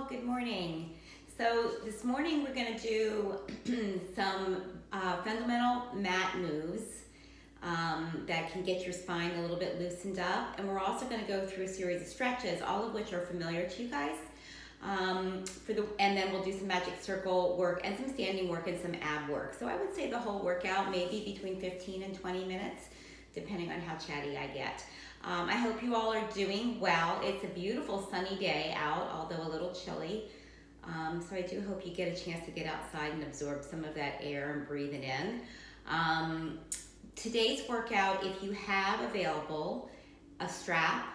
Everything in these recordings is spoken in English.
Good morning. So this morning we're going to do some fundamental mat moves that can get your spine a little bit loosened up. And we're also going to go through a series of stretches, all of which are familiar to you guys. And then we'll do some magic circle work and some standing work and some ab work. So I would say the whole workout maybe between 15 and 20 minutes, depending on how chatty I get. I hope you all are doing well. It's a beautiful sunny day out, although a little chilly. So I do hope you get a chance to get outside and absorb some of that air and breathe it in. Today's workout, if you have available a strap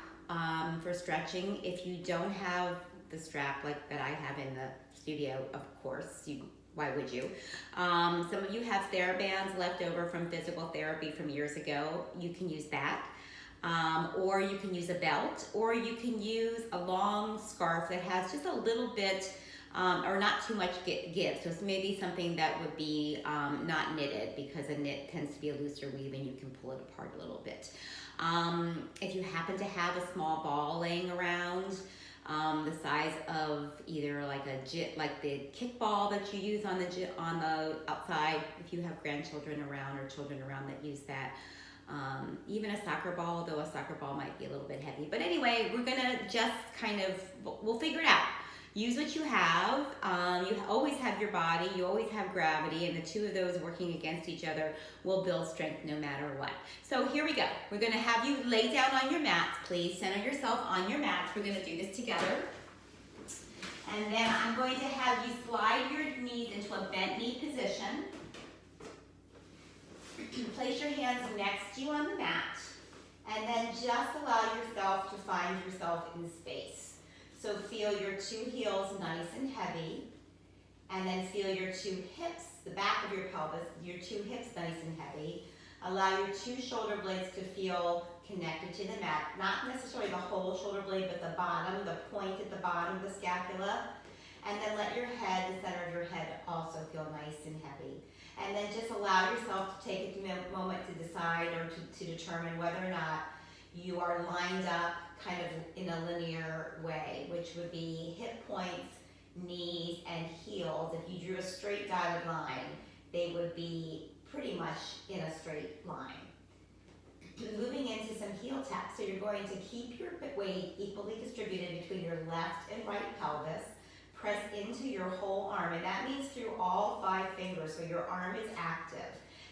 for stretching, if you don't have the strap like that I have in the studio, of course, why would you? Some of you have TheraBands left over from physical therapy from years ago. You can use that. Or you can use a belt, or you can use a long scarf that has just a little bit, or not too much give. So it's maybe something that would be not knitted, because a knit tends to be a looser weave and you can pull it apart a little bit. If you happen to have a small ball laying around, the size of either like the kickball that you use on the outside, if you have grandchildren around or children around that use that. Even a soccer ball, though a soccer ball might be a little bit heavy. But anyway, we're gonna just we'll figure it out. Use what you have. You always have your body, you always have gravity, and the two of those working against each other will build strength no matter what. So here we go. We're gonna have you lay down on your mats, please. Center yourself on your mats. We're gonna do this together. And then I'm going to have you slide your knees into a bent knee position. Place your hands next to you on the mat, and then just allow yourself to find yourself in space. So feel your two heels nice and heavy, and then feel your two hips, the back of your pelvis, your two hips nice and heavy. Allow your two shoulder blades to feel connected to the mat, not necessarily the whole shoulder blade, but the bottom, the point at the bottom of the scapula. And then let your head, the center of your head, also feel nice and heavy. And then just allow yourself to take a moment to decide or to determine whether or not you are lined up kind of in a linear way, which would be hip points, knees, and heels. If you drew a straight dotted line, they would be pretty much in a straight line. Moving into some heel taps. So you're going to keep your weight equally distributed between your left and right pelvis. Press into your whole arm, and that means through all 5 fingers, so your arm is active.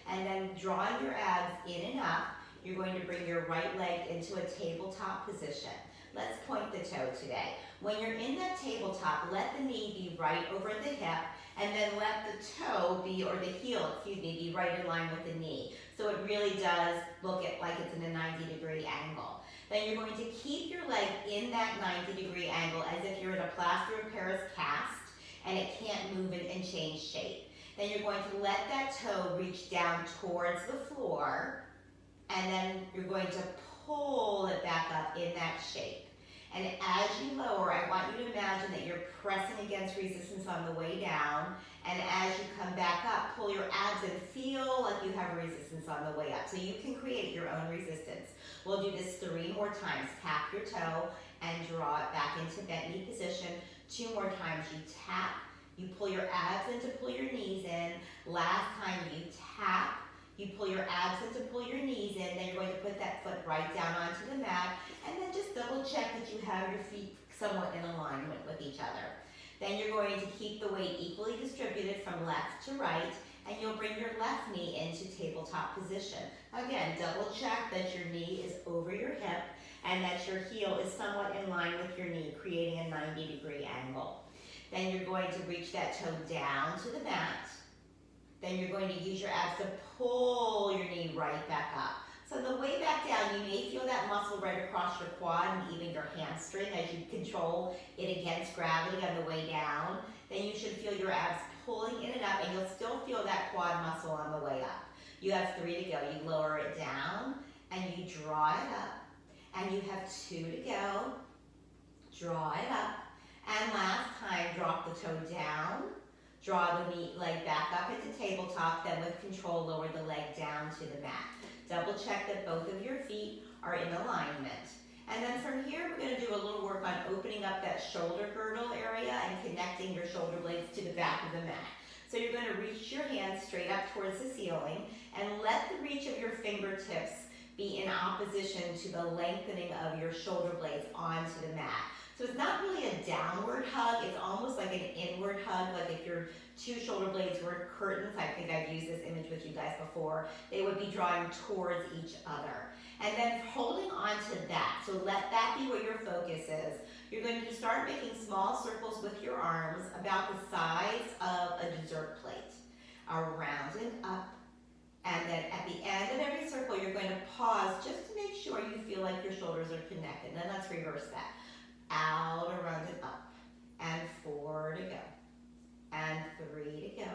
And then drawing your abs in and up, you're going to bring your right leg into a tabletop position. Let's point the toe today. When you're in that tabletop, let the knee be right over the hip, and then let the toe be, or the heel, be right in line with the knee. So it really does look like it's in a 90-degree angle. Then you're going to keep your leg in that 90-degree angle as if you're in a plaster of Paris cast and it can't move and change shape. Then you're going to let that toe reach down towards the floor, and then you're going to pull it back up in that shape. And as you lower, I want you to imagine that you're pressing against resistance on the way down, and as you come back up, pull your abs and feel like you have resistance on the way up. So you can create your own resistance. We'll do this 3 more times. Tap your toe and draw it back into bent knee position. 2 more times. You tap, you pull your abs in to pull your knees in. Last time you tap, you pull your abs in to pull your knees in. Then you're going to put that foot right down onto the mat, and then just double check that you have your feet somewhat in alignment with each other. Then you're going to keep the weight equally distributed from left to right, and you'll bring your left knee into tabletop position. Again, double check that your knee is over your hip and that your heel is somewhat in line with your knee, creating a 90-degree angle. Then you're going to reach that toe down to the mat. Then you're going to use your abs to pull your knee right back up. So the way back down, you may feel that muscle right across your quad and even your hamstring as you control it against gravity on the way down. Then you should feel your abs pulling in and up, and you'll still feel that quad muscle on the way up. You have 3 to go. You lower it down, and you draw it up. And you have 2 to go. Draw it up. And last time, drop the toe down. Draw the leg back up into tabletop, then with control, lower the leg down to the mat. Double check that both of your feet are in alignment. And then from here, we're going to do a little work on on opening up that shoulder girdle area and connecting your shoulder blades to the back of the mat. So you're going to reach your hands straight up towards the ceiling and let the reach of your fingertips be in opposition to the lengthening of your shoulder blades onto the mat. So it's not really a downward hug, it's almost like an inward hug, like if your two shoulder blades were curtains. I think I've used this image with you guys before. They would be drawing towards each other. And then holding on to that, so let that be what your focus is. You're going to start making small circles with your arms about the size of a dessert plate, around and up. And then at the end of every circle, you're going to pause just to make sure you feel like your shoulders are connected. Then let's reverse that. Out, around, and up. And 4 to go. And 3 to go.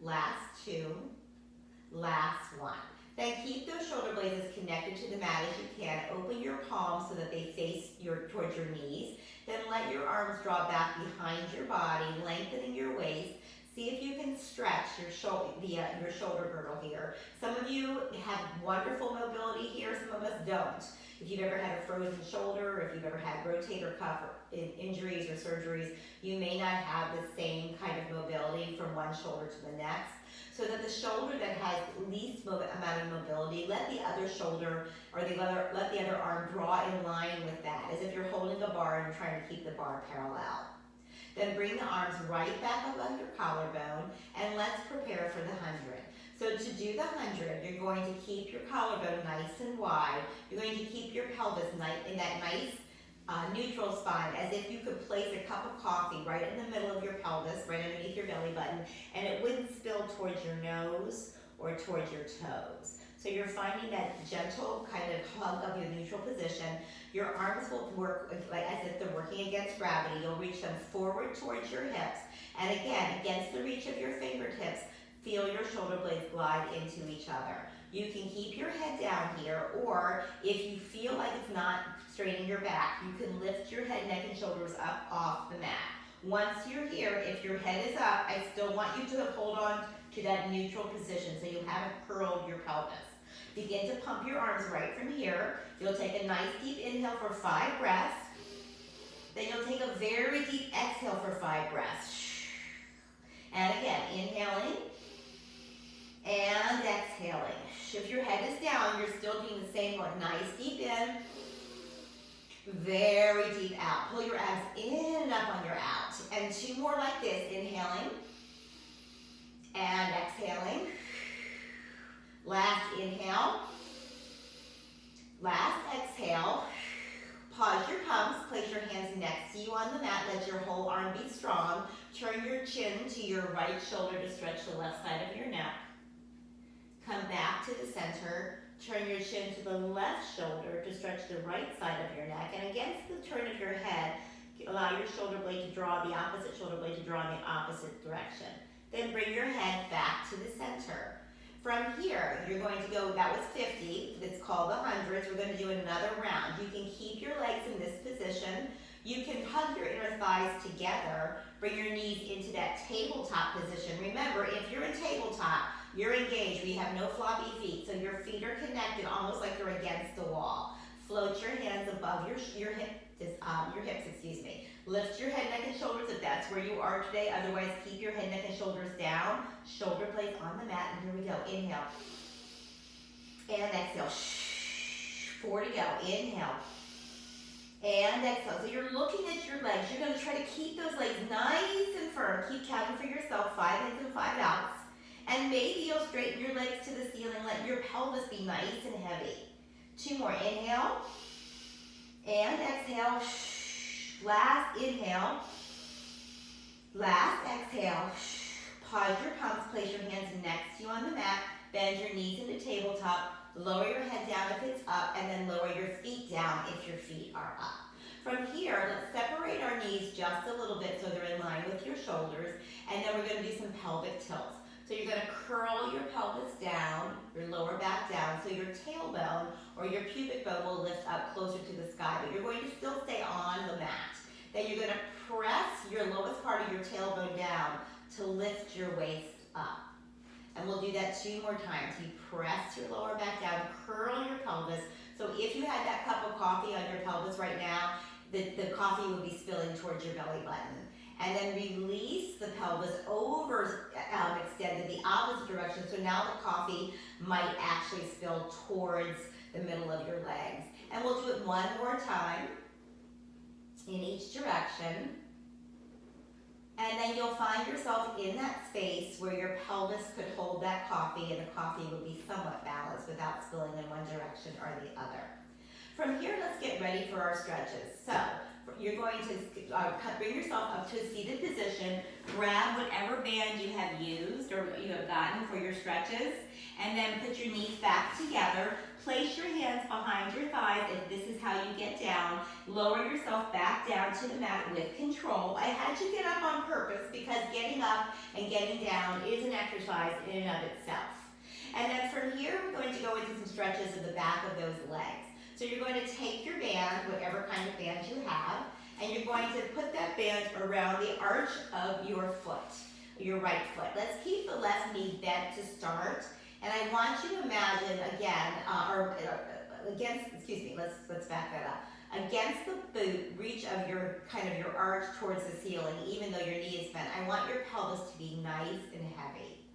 Last 2. Last 1. Then keep those shoulder blades as connected to the mat as you can. Open your palms so that they face towards your knees. Then let your arms draw back behind your body, lengthening your waist. See if you can stretch your shoulder girdle here. Some of you have wonderful mobility here, some of us don't. If you've ever had a frozen shoulder, or if you've ever had rotator cuff injuries or surgeries, you may not have the same kind of mobility from one shoulder to the next. So that the shoulder that has least amount of mobility, let the other shoulder or let the other arm draw in line with that, as if you're holding a bar and you're trying to keep the bar parallel. Then bring the arms right back above your collarbone, and let's prepare for the 100. So to do the 100, you're going to keep your collarbone nice and wide. You're going to keep your pelvis in that nice neutral spine, as if you could place a cup of coffee right in the middle of your pelvis, right underneath your belly button, and it wouldn't spill towards your nose or towards your toes. So you're finding that gentle kind of hug of your neutral position. Your arms will work like as if they're working against gravity. You'll reach them forward towards your hips, and again, against the reach of your fingertips, feel your shoulder blades glide into each other. You can keep your head down here, or if you feel like it's not straightening your back, you can lift your head, neck, and shoulders up off the mat. Once you're here, if your head is up, I still want you to hold on to that neutral position so you haven't curled your pelvis. Begin to pump your arms right from here. You'll take a nice deep inhale for 5 breaths. Then you'll take a very deep exhale for 5 breaths. And again, inhaling and exhaling. If your head is down, you're still doing the same one. Nice deep in, very deep out. Pull your abs in and up on your out. And 2 more like this. Inhaling and exhaling. Last inhale. Last exhale. Pause your pumps. Place your hands next to you on the mat. Let your whole arm be strong. Turn your chin to your right shoulder to stretch the left side of your neck. Come back to the center. Turn your chin to the left shoulder to stretch the right side of your neck. And against the turn of your head, allow your shoulder blade to draw, the opposite shoulder blade to draw in the opposite direction. Then bring your head back to the center. From here, you're going to go, that was 50, it's called the hundreds. We're going to do another round. You can keep your legs in this position. You can hug your inner thighs together. Bring your knees into that tabletop position. Remember, if you're in tabletop, you're engaged. We have no floppy feet, so your feet are connected almost like they're against the wall. Float your hands above your hips, excuse me. Lift your head, neck, and shoulders if that's where you are today. Otherwise, keep your head, neck, and shoulders down. Shoulder blades on the mat, and here we go. Inhale. And exhale. 4 to go. Inhale. And exhale. So you're looking at your legs. You're going to try to keep those legs nice and firm. Keep counting for yourself. 5 ins and 5 outs. And maybe you'll straighten your legs to the ceiling. Let your pelvis be nice and heavy. 2 more. Inhale. And exhale. Last inhale. Last exhale. Pause your pumps. Place your hands next to you on the mat. Bend your knees into tabletop. Lower your head down if it's up, and then lower your feet down if your feet are up. From here, let's separate our knees just a little bit so they're in line with your shoulders, and then we're going to do some pelvic tilts. So you're going to curl your pelvis down, your lower back down, so your tailbone or your pubic bone will lift up closer to the sky, but you're going to still stay on the mat. Then you're going to press your lowest part of your tailbone down to lift your waist up. And we'll do that 2 more times. You press your lower back down, curl your pelvis. So if you had that cup of coffee on your pelvis right now, the coffee will be spilling towards your belly button. And then release the pelvis over, extended the opposite direction. So now the coffee might actually spill towards the middle of your legs. And we'll do it one more time in each direction. And then you'll find yourself in that space where your pelvis could hold that coffee and the coffee will be somewhat balanced without spilling in one direction or the other. From here, let's get ready for our stretches. So you're going to bring yourself up to a seated position, grab whatever band you have used or you have gotten for your stretches, and then put your knees back together. Place your hands behind your thighs if this is how you get down. Lower yourself back down to the mat with control. I had you get up on purpose because getting up and getting down is an exercise in and of itself. And then from here, we're going to go into some stretches of the back of those legs. So you're going to take your band, whatever kind of band you have, and you're going to put that band around the arch of your foot, your right foot. Let's keep the left knee bent to start. And I want you to imagine again, let's back that up. Against the boot, reach of your arch towards the ceiling, even though your knee is bent. I want your pelvis to be nice and heavy.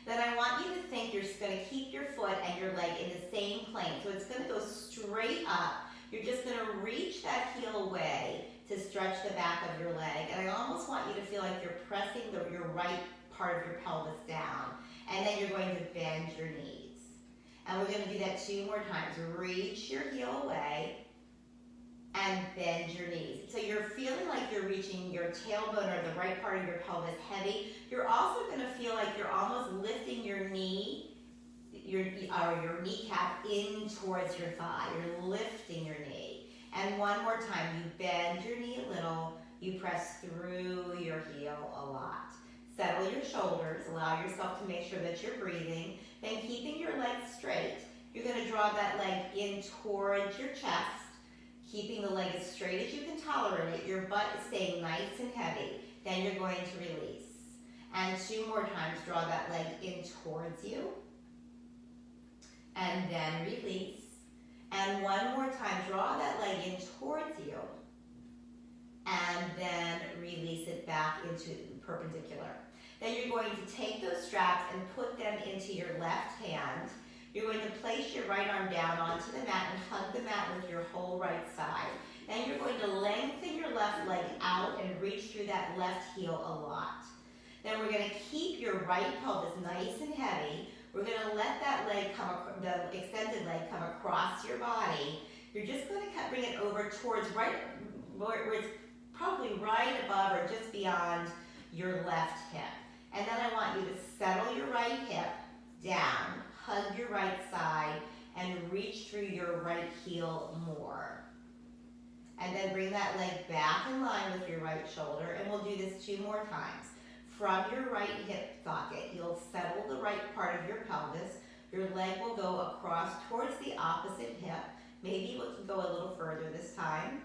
Then I want you to think you're just going to keep your foot and your leg in the same plane. So it's going to go straight up. You're just going to reach that heel away to stretch the back of your leg. And I almost want you to feel like you're pressing your right part of your pelvis down. And then you're going to bend your knees. And we're going to do that 2 more times. Reach your heel away and bend your knees. So you're feeling like you're reaching your tailbone or the right part of your pelvis heavy. You're also going to feel like you're almost lifting your knee, your kneecap in towards your thigh. You're lifting your knee. And one more time, you bend your knee a little. You press through your heel a lot. Settle your shoulders, allow yourself to make sure that you're breathing. Then keeping your legs straight, you're going to draw that leg in towards your chest, keeping the leg as straight as you can tolerate it. Your butt is staying nice and heavy. Then you're going to release. And 2 more times, draw that leg in towards you. And then release. And 1 more time, draw that leg in towards you. And then release it back into perpendicular. Then you're going to take those straps and put them into your left hand. You're going to place your right arm down onto the mat and hug the mat with your whole right side. Then you're going to lengthen your left leg out and reach through that left heel a lot. Then we're going to keep your right pelvis nice and heavy. We're going to let that leg the extended leg come across your body. You're just going to bring it over towards where it's probably right above or just beyond your left hip. And then I want you to settle your right hip down, hug your right side, and reach through your right heel more. And then bring that leg back in line with your right shoulder, and we'll do this 2 more times. From your right hip socket, you'll settle the right part of your pelvis. Your leg will go across towards the opposite hip. Maybe you can go a little further this time.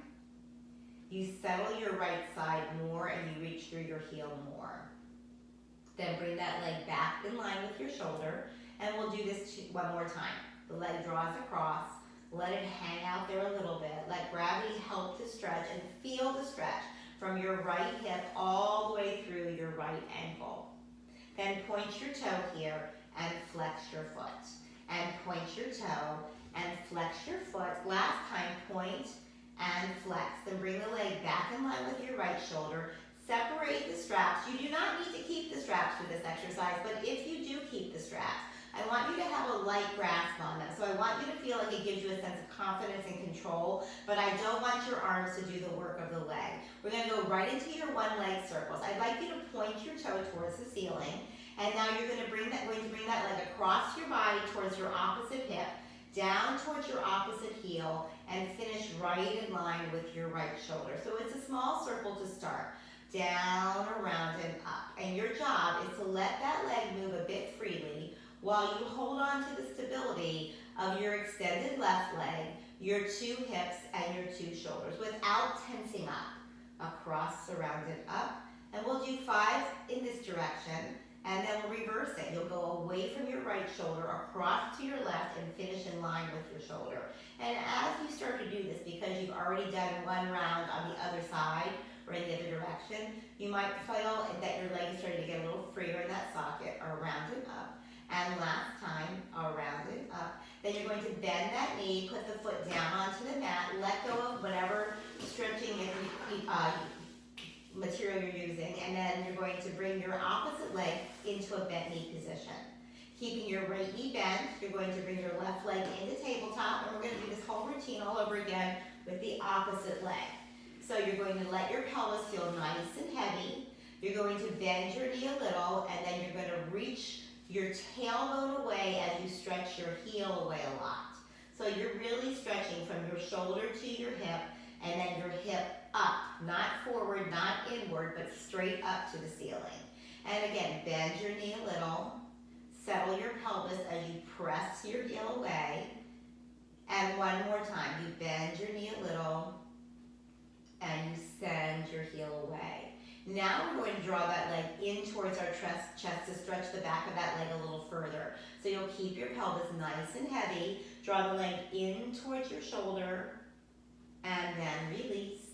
You settle your right side more and you reach through your heel more. Then bring that leg back in line with your shoulder, and we'll do this 1 more time. The leg draws across, let it hang out there a little bit. Let gravity help to stretch and feel the stretch from your right hip all the way through your right ankle. Then point your toe here and flex your foot. And point your toe and flex your foot. Last time, point and flex. Then bring the leg back in line with your right shoulder. Separate the straps. You do not need to keep the straps for this exercise, but if you do keep the straps, I want you to have a light grasp on them. So I want you to feel like it gives you a sense of confidence and control, but I don't want your arms to do the work of the leg. We're going to go right into your 1-leg circles. I'd like you to point your toe towards the ceiling, and now you're going to bring that leg across your body towards your opposite hip, down towards your opposite heel, and finish right in line with your right shoulder. So it's a small circle to start. Down, around, and up. And your job is to let that leg move a bit freely while you hold on to the stability of your extended left leg, your 2 hips, and your 2 shoulders without tensing up. Across, around, and up. And we'll do 5 in this direction, and then we'll reverse it. You'll go away from your right shoulder, across to your left, and finish in line with your shoulder. And as you start to do this, because you've already done 1 round on other side or in the other direction. You might feel that your leg is starting to get a little freer in that socket, or round it up. And last time, round it up. Then you're going to bend that knee, put the foot down onto the mat, let go of whatever stretching material you're using, and then you're going to bring your opposite leg into a bent knee position. Keeping your right knee bent, you're going to bring your left leg into tabletop, and we're going to do this whole routine all over again with the opposite leg. So you're going to let your pelvis feel nice and heavy. You're going to bend your knee a little, and then you're going to reach your tailbone away as you stretch your heel away a lot. So you're really stretching from your shoulder to your hip, and then your hip up, not forward, not inward, but straight up to the ceiling. And again, bend your knee a little, settle your pelvis as you press your heel away. And one more time, you bend your knee a little, and you send your heel away. Now we're going to draw that leg in towards our chest to stretch the back of that leg a little further. So you'll keep your pelvis nice and heavy, draw the leg in towards your shoulder, and then release.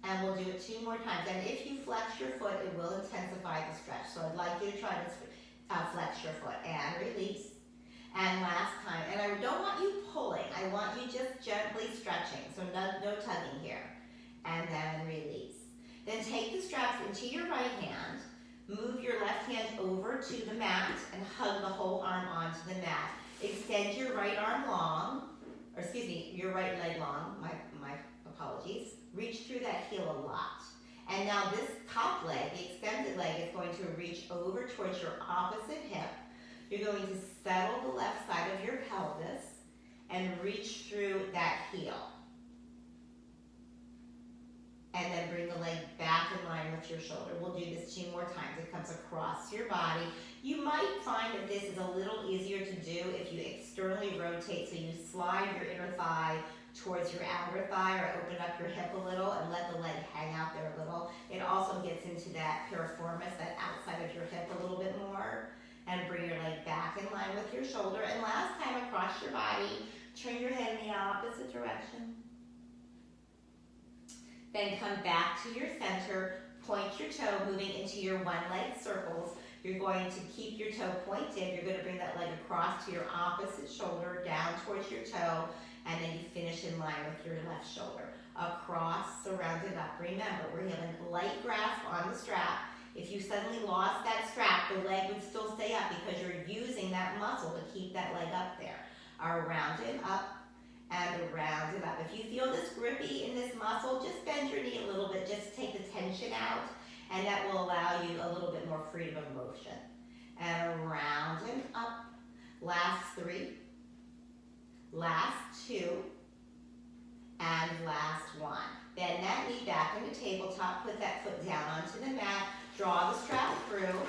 And we'll do it 2 more times. And if you flex your foot, it will intensify the stretch. So I'd like you to try to flex your foot and release. And last time, and I don't want you pulling, I want you just gently stretching, so no tugging here. And then release. Then take the straps into your right hand, move your left hand over to the mat, and hug the whole arm onto the mat. Extend your right arm long, or excuse me, your right leg long, my apologies. Reach through that heel a lot. And now this top leg, the extended leg, is going to reach over towards your opposite hip. You're going to settle the left side of your pelvis and reach through that heel. And then bring the leg back in line with your shoulder. We'll do this 2 more times. It comes across your body. You might find that this is a little easier to do if you externally rotate, so you slide your inner thigh towards your outer thigh, or open up your hip a little and let the leg hang out there a little. It also gets into that piriformis, that outside of your hip, a little bit more. And bring your leg back in line with your shoulder. And last time, across your body, turn your head in the opposite direction. Then come back to your center, point your toe, moving into your one-leg circles. You're going to keep your toe pointed. You're going to bring that leg across to your opposite shoulder, down towards your toe, and then you finish in line with your left shoulder. Across, surrounded up. Remember, we're having a light grasp on the strap. If you suddenly lost that strap, the leg would still stay up because you're using that muscle to keep that leg up there. Round it up and round it up. If you feel this grippy in this muscle, just bend your knee a little bit, just take the tension out, and that will allow you a little bit more freedom of motion. And round and up. Last 3, last 2, and last 1. Bend that knee back into tabletop, put that foot down onto the mat, draw the strap through,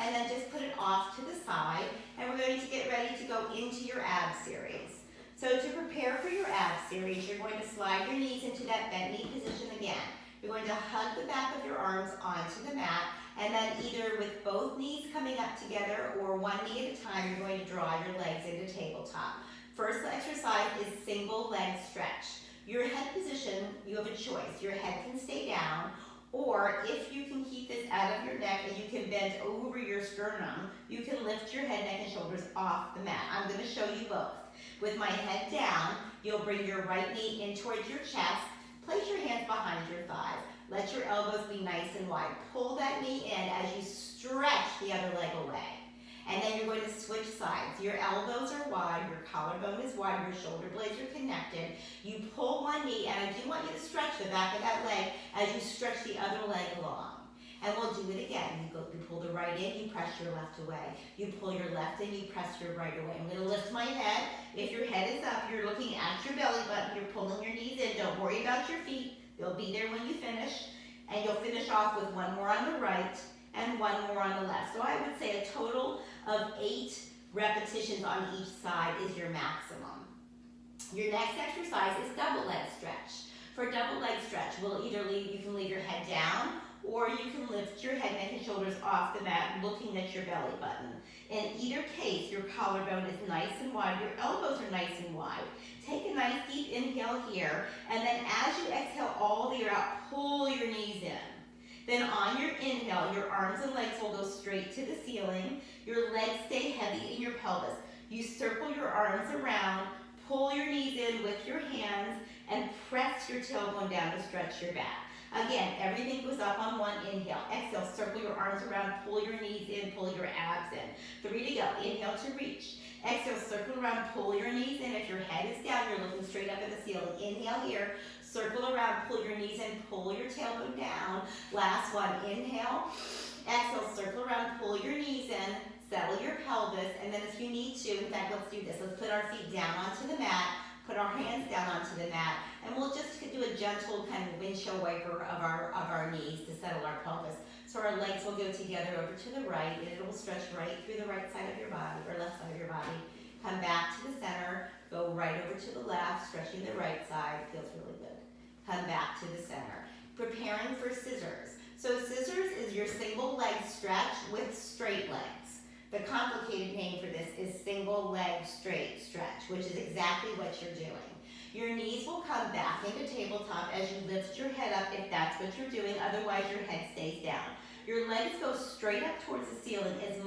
and then just put it off to the side. And we're going to get ready to go into your ab series. So to prepare for your ab series, you're going to slide your knees into that bent knee position again. You're going to hug the back of your arms onto the mat, and then either with both knees coming up together or one knee at a time, you're going to draw your legs into tabletop. First exercise is single leg stretch. Your head position, you have a choice. Your head can stay down, or if you can keep this out of your neck and you can bend over your sternum, you can lift your head, neck, and shoulders off the mat. I'm going to show you both. With my head down, you'll bring your right knee in towards your chest. Place your hands behind your thighs. Let your elbows be nice and wide. Pull that knee in as you stretch the other leg away. And then you're going to switch sides. Your elbows are wide, your collarbone is wide, your shoulder blades are connected. You pull one knee, and I do want you to stretch the back of that leg as you stretch the other leg along. And we'll do it again. You pull the right in, you press your left away. You pull your left in, you press your right away. I'm going to lift my head. If your head is up, you're looking at your belly button. You're pulling your knees in. Don't worry about your feet. They'll be there when you finish. And you'll finish off with 1 more on the right and 1 more on the left. So I would say a total of 8 repetitions on each side is your maximum. Your next exercise is double leg stretch. For double leg stretch, you can leave your head down, or you can lift your head, neck, and shoulders off the mat, looking at your belly button. In either case, your collarbone is nice and wide, your elbows are nice and wide. Take a nice deep inhale here, and then as you exhale all the air out, pull your knees in. Then on your inhale, your arms and legs will go straight to the ceiling. Your legs stay heavy in your pelvis. You circle your arms around, pull your knees in with your hands, and press your tailbone down to stretch your back. Again, everything goes up on one inhale. Exhale, circle your arms around, pull your knees in, pull your abs in. 3 to go. Inhale to reach. Exhale, circle around, pull your knees in. If your head is down, you're looking straight up at the ceiling. Inhale here, circle around, pull your knees in, pull your tailbone down. Last one, inhale. Exhale, circle around, pull your knees in, settle your pelvis, and then if you need to, in fact, let's do this. Let's put our feet down onto the mat, put our hands down onto the mat, and we'll just do a gentle kind of windshield wiper of our knees to settle our pelvis. So our legs will go together over to the right, and it will stretch right through the right side of your body, or left side of your body. Come back to the center, go right over to the left, stretching the right side, feels really good. Come back to the center. Preparing for scissors. So scissors is your single leg stretch with straight legs. The complicated name for this is single leg straight stretch, which is exactly what you're doing. Your knees will come back into tabletop as you lift your head up if that's what you're doing, otherwise your head stays down. Your legs go straight up towards the ceiling as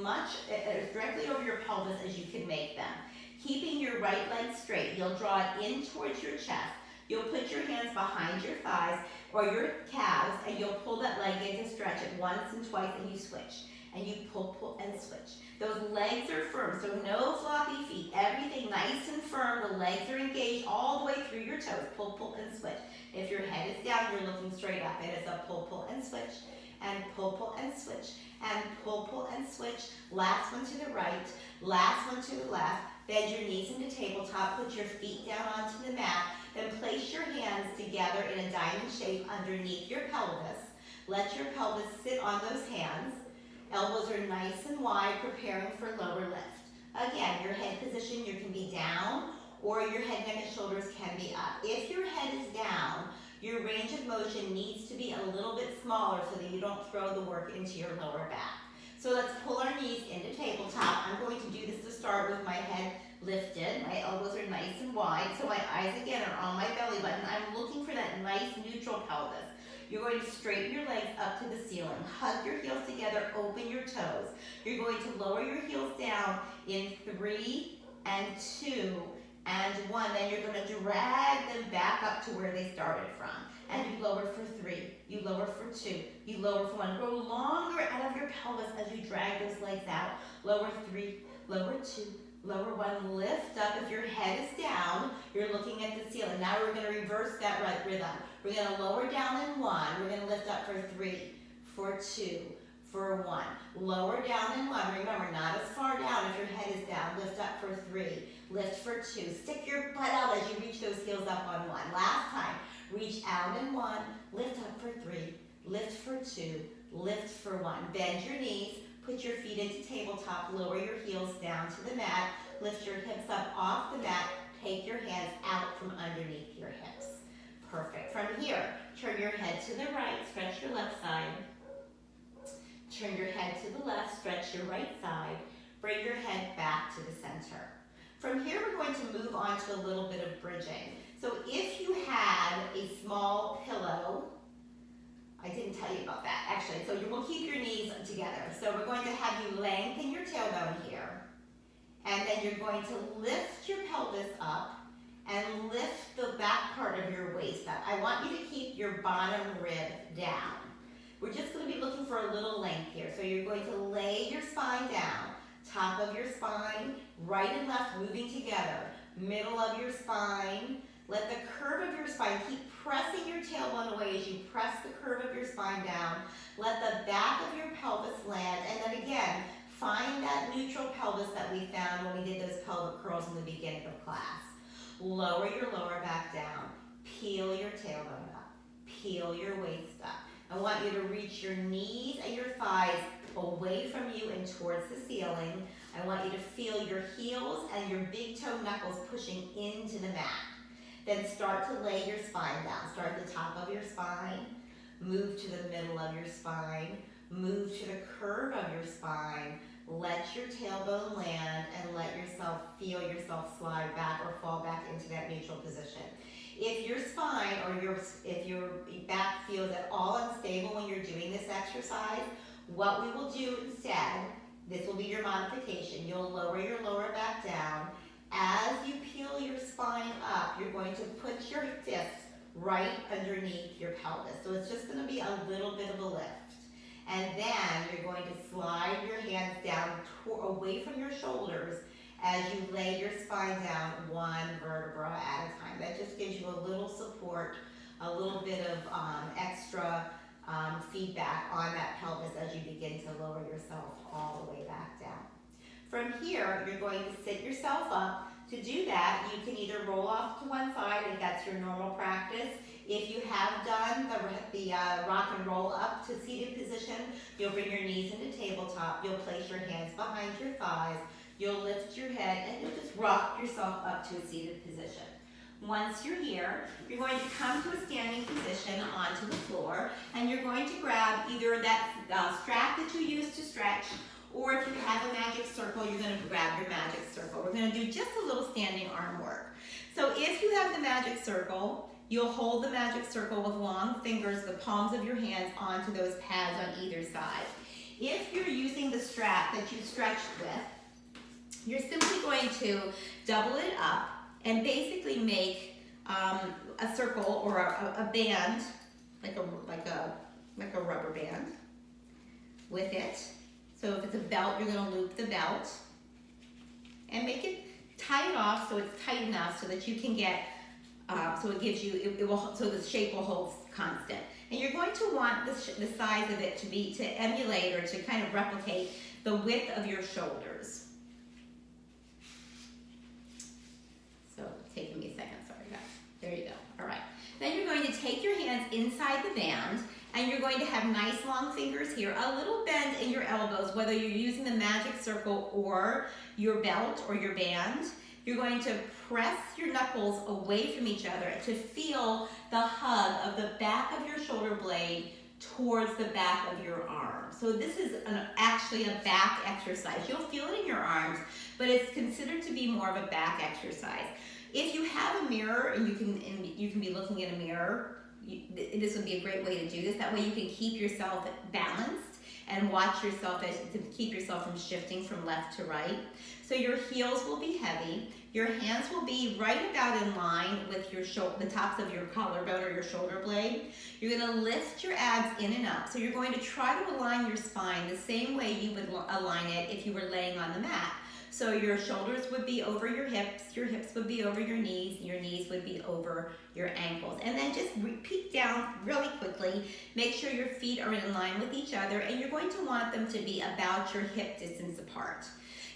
directly over your pelvis as you can make them. Keeping your right leg straight, you'll draw it in towards your chest. You'll put your hands behind your thighs or your calves, and you'll pull that leg in to stretch it once and twice, and you switch. And you pull, and switch. Those legs are firm, so no floppy feet. Everything nice and firm. The legs are engaged all the way through your toes. Pull, and switch. If your head is down, you're looking straight up. It is a pull, and switch. And pull, and switch. And pull, and switch. Last one to the right. Last one to the left. Bend your knees into tabletop. Put your feet down onto the mat. Then place your hands together in a diamond shape underneath your pelvis. Let your pelvis sit on those hands. Elbows are nice and wide, preparing for lower lift. Again, your head position, you can be down, or your head, neck, and shoulders can be up. If your head is down, your range of motion needs to be a little bit smaller so that you don't throw the work into your lower back. So let's pull our knees into tabletop. I'm going to do this to start with my head lifted. My elbows are nice and wide, so my eyes again are on my belly button. I'm looking for that nice neutral pelvis. You're going to straighten your legs up to the ceiling. Hug your heels together, open your toes. You're going to lower your heels down in 3 and 2 and 1. Then you're going to drag them back up to where they started from. And you lower for 3, you lower for 2, you lower for 1. Grow longer out of your pelvis as you drag those legs out. Lower 3, lower 2, lower 1, lift up. If your head is down, you're looking at the ceiling. Now we're going to reverse that right rhythm. We're going to lower down in 1. We're going to lift up for 3, for 2, for 1. Lower down in 1. Remember, not as far down if your head is down. Lift up for 3, lift for 2. Stick your butt out as you reach those heels up on 1. Last time, reach out in 1, lift up for 3, lift for 2, lift for 1. Bend your knees. Put your feet into tabletop, lower your heels down to the mat, lift your hips up off the mat, take your hands out from underneath your hips. Perfect. From here, turn your head to the right, stretch your left side. Turn your head to the left, stretch your right side. Bring your head back to the center. From here, we're going to move on to a little bit of bridging. So if you had a small pillow, I didn't tell you about that, actually. So you will keep your knees together. So we're going to have you lengthen your tailbone here. And then you're going to lift your pelvis up and lift the back part of your waist up. I want you to keep your bottom rib down. We're just going to be looking for a little length here. So you're going to lay your spine down. Top of your spine, right and left moving together. Middle of your spine. Let the curve of your spine, keep pressing your tailbone away as you press the curve of your spine down. Let the back of your pelvis land, and then again, find that neutral pelvis that we found when we did those pelvic curls in the beginning of class. Lower your lower back down. Peel your tailbone up. Peel your waist up. I want you to reach your knees and your thighs away from you and towards the ceiling. I want you to feel your heels and your big toe knuckles pushing into the mat. Then start to lay your spine down. Start at the top of your spine. Move to the middle of your spine. Move to the curve of your spine. Let your tailbone land and let yourself feel yourself slide back or fall back into that neutral position. If your spine or if your back feels at all unstable when you're doing this exercise, what we will do instead, this will be your modification. You'll lower your lower back down. As you peel your spine up, you're going to put your fists right underneath your pelvis. So it's just going to be a little bit of a lift. And then you're going to slide your hands down away from your shoulders as you lay your spine down one vertebra at a time. That just gives you a little support, a little bit of extra feedback on that pelvis as you begin to lower yourself all the way back down. From here, you're going to sit yourself up. To do that, you can either roll off to one side if that's your normal practice. If you have done the rock and roll up to seated position, you'll bring your knees into tabletop. You'll place your hands behind your thighs. You'll lift your head and you'll just rock yourself up to a seated position. Once you're here, you're going to come to a standing position onto the floor, and you're going to grab either that strap that you use to stretch, or if you have a magic circle, you're going to grab your magic circle. We're going to do just a little standing arm work. So if you have the magic circle, you'll hold the magic circle with long fingers, the palms of your hands, onto those pads on either side. If you're using the strap that you stretched with, you're simply going to double it up and basically make a circle or a band, like a rubber band with it. So if it's a belt, you're going to loop the belt and make it, tie it off so it's tight enough so that you can get, so it gives you, so the shape will hold constant. And you're going to want the size of it to emulate or to kind of replicate the width of your shoulders. So taking me a second, sorry guys. There you go, all right. Then you're going to take your hands inside the band, and you're going to have nice long fingers here, a little bend in your elbows, whether you're using the magic circle or your belt or your band. You're going to press your knuckles away from each other to feel the hug of the back of your shoulder blade towards the back of your arm. So this is actually a back exercise. You'll feel it in your arms, but it's considered to be more of a back exercise. If you have a mirror and you can be looking in a mirror, this would be a great way to do this. That way you can keep yourself balanced and watch yourself to keep yourself from shifting from left to right. So your heels will be heavy. Your hands will be right about in line with the tops of your collarbone or your shoulder blade. You're going to lift your abs in and up. So you're going to try to align your spine the same way you would align it if you were laying on the mat. So your shoulders would be over your hips would be over your knees would be over your ankles. And then just peek down really quickly, make sure your feet are in line with each other, and you're going to want them to be about your hip distance apart.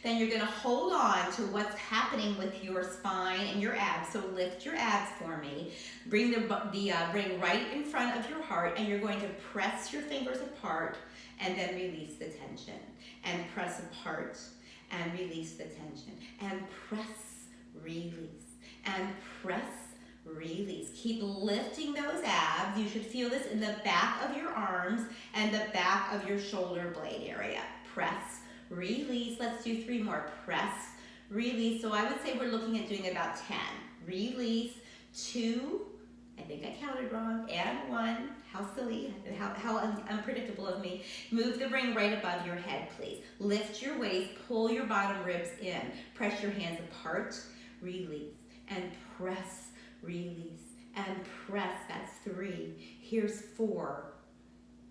Then you're going to hold on to what's happening with your spine and your abs. So lift your abs for me. Bring ring right in front of your heart, and you're going to press your fingers apart and then release the tension. And press apart and release the tension. And press, release. And press, release. Keep lifting those abs. You should feel this in the back of your arms and the back of your shoulder blade area. Press, release. Let's do 3 more. Press, release. So I would say we're looking at doing about 10. Release, 2, I think I counted wrong, and 1. How silly, how unpredictable of me. Move the ring right above your head, please. Lift your waist, pull your bottom ribs in. Press your hands apart, release, and press, release, and press. That's 3. Here's 4.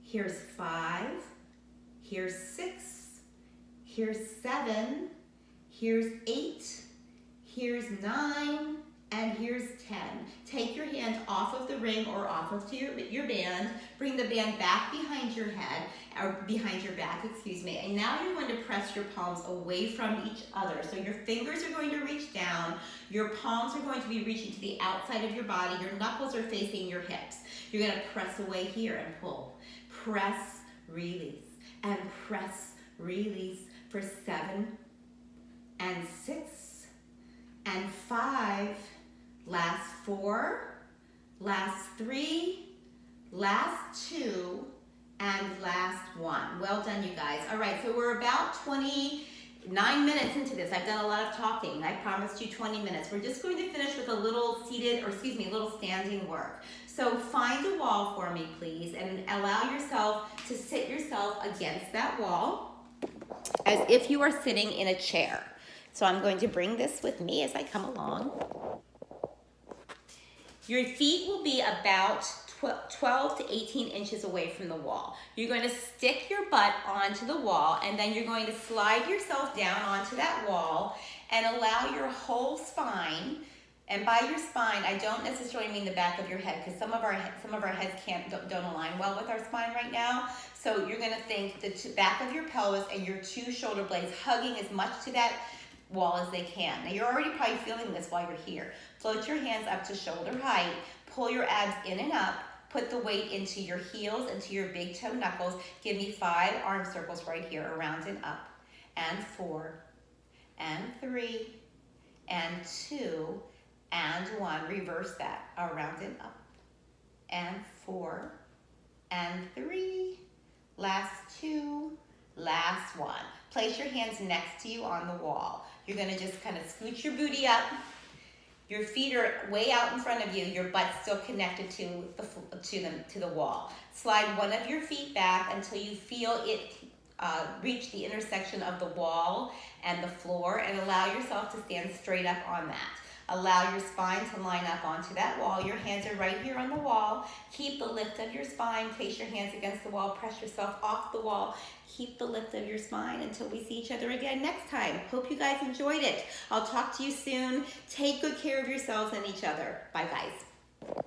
Here's 5. Here's 6. Here's 7, here's 8, here's 9, and here's 10. Take your hand off of the ring or off of your band. Bring the band back behind your head, or behind your back, excuse me. And now you're going to press your palms away from each other. So your fingers are going to reach down. Your palms are going to be reaching to the outside of your body. Your knuckles are facing your hips. You're going to press away here and pull. Press, release, and press, release. For 7 and 6 and 5, last 4, last 3, last 2, and last 1. Well done, you guys. All right, so we're about 29 minutes into this. I've done a lot of talking. I promised you 20 minutes. We're just going to finish with a little a little standing work. So find a wall for me, please, and allow yourself to sit yourself against that wall as if you are sitting in a chair. So I'm going to bring this with me as I come along. Your feet will be about 12 to 18 inches away from the wall. You're going to stick your butt onto the wall, and then you're going to slide yourself down onto that wall and allow your whole spine, and by your spine, I don't necessarily mean the back of your head, because some of our heads don't align well with our spine right now. So you're going to think the back of your pelvis and your 2 shoulder blades hugging as much to that wall as they can. Now you're already probably feeling this while you're here. Float your hands up to shoulder height, pull your abs in and up, put the weight into your heels, into your big toe knuckles. Give me 5 arm circles right here, around and up, and 4, and 3, and 2, and 1. Reverse that, around and up, and 4, and 3, last 2, last 1. Place your hands next to you on the wall. You're gonna just kind of scooch your booty up. Your feet are way out in front of you. Your butt's still connected to the wall. Slide one of your feet back until you feel it reach the intersection of the wall and the floor, and allow yourself to stand straight up on that. Allow your spine to line up onto that wall. Your hands are right here on the wall. Keep the lift of your spine. Place your hands against the wall. Press yourself off the wall. Keep the lift of your spine until we see each other again next time. Hope you guys enjoyed it. I'll talk to you soon. Take good care of yourselves and each other. Bye, guys.